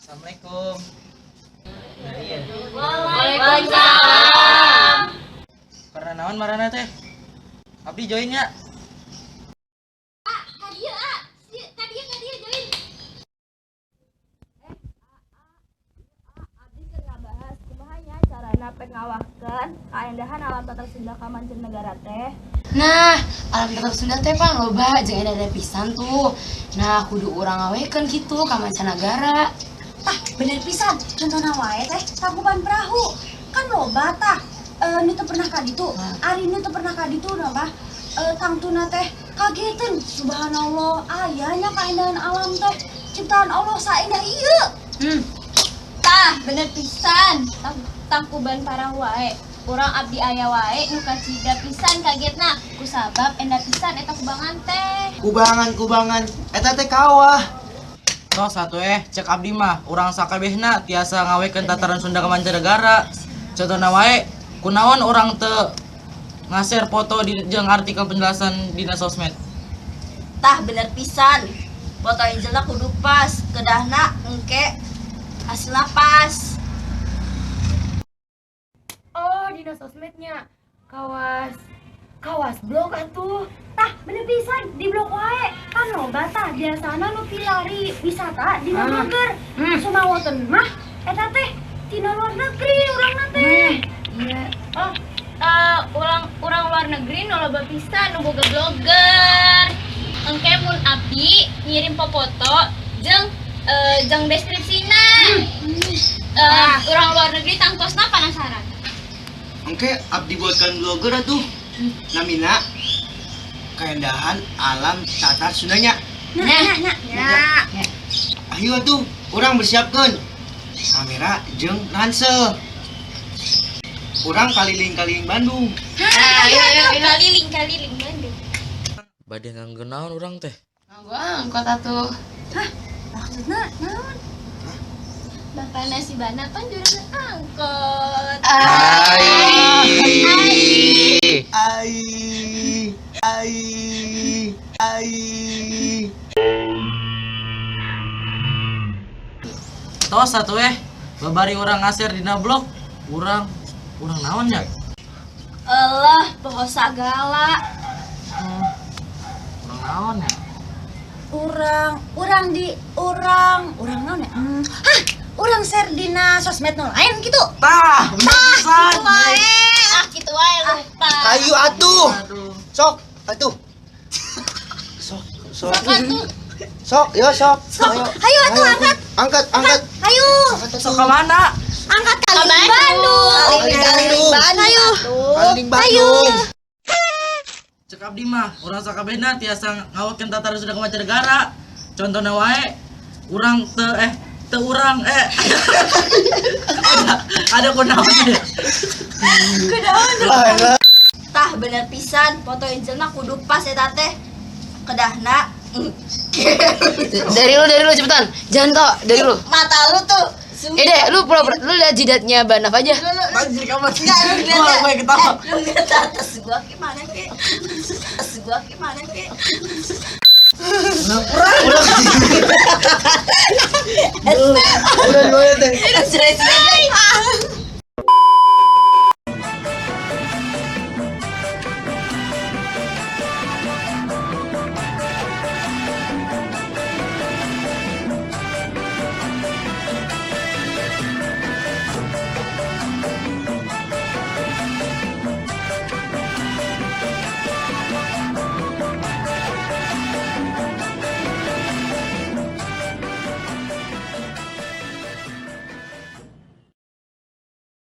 Assalamualaikum. Waalaikumsalam. Karena naon marana teh? Abdi join ya. Kadieu join. Abdi keur ngabahas kumaha nya carana pengawahkeun kaendahan alam tata Sunda ka mancanegara teh. Nah, alam tata Sunda teh pan loba jeung ada pisan tuh. Nah, kudu urang ngawekeun kitu ka mancanagara. Tah bener pisan contohna wae teh Tangkuban Perahu kan loba tah nu teu pernah ka ditu ari nu teu pernah ka ditu mah tangtuna teh kageteun subhanallah ayahnya kaindahan alam teh ciptaan Allah saendah ieu. Tah bener pisan Tangkuban Perahu wae. Urang abdi aya wae nu kacida pisan kagetna kusabab endah pisan eta kubangan teh. Kubangan eta teh kawah. Tos satu cek abdi mah urang sakabehna tiasa ngawekeun tataran Sunda ka mancanegara. Contohna wae kunaon urang teu ngasir foto di jeung artikel penjelasan dina sosmed. Tah bener pisan foto Angelna kudu pas kedahna engke hasilna pas. Oh, dina sosmednya kawas blog atuh. Tah bener pisan di blok wae kan loba tah biasana nu pilari wisata di Bogor. Sumawoteun mah eta teh tina luar negeri urangna teh. Iya. Urang luar negeri nu loba pisan nu boga blogger. Engke mun abdi ngirim foto jeung deskripsina. Urang luar negeri tangtosna penasaran. Engke abdi buatkan blogger atuh. Namina kaendahan alam tata Sundanya. Nah. Ayo atuh, urang bersiapkeun kamera jeung ransel. Urang kaliling-kaliling Bandung. Ayo kaliling Bandung. Bade nganggeun naon urang teh? Gua angkot atuh. Maksudna naon? Bapakna si Bana kan jurusan angkot. Ai. Tos satu babari urang ngasir dina blog urang naon ya? Allah, poho sagala. Urang naon ya? Urang naon ya? Urang share dina sosmed nu lain gitu. Tah, bener pisan. Kitu wae lupa. Ayo atuh. Aduh. Sok, atuh. Sok. Sok, yo sok. Ayo atuh angkat. Angkat. Ayo. Sok ka mana? Angkat kaliling Bandung. Kaliling Ayo. Kaliling Bandung. Cek abdi mah urang sakabehna tiasa ngawekeun tataran Sunda ka mancanegara. Contohna wae urang teu urang ada kunaon ya? Tah bener pisan foto Angelna kudu pas eta teh. Kedahna Dari lu cepetan. Jangan kok, dari lu. mata lu tuh. Deh, lu lu lihat jidatnya Banaf aja. Anjir kamu sih. Lu Gua gue ketawa. Lu lihat atas gua gimana ke? Udah teh. Serius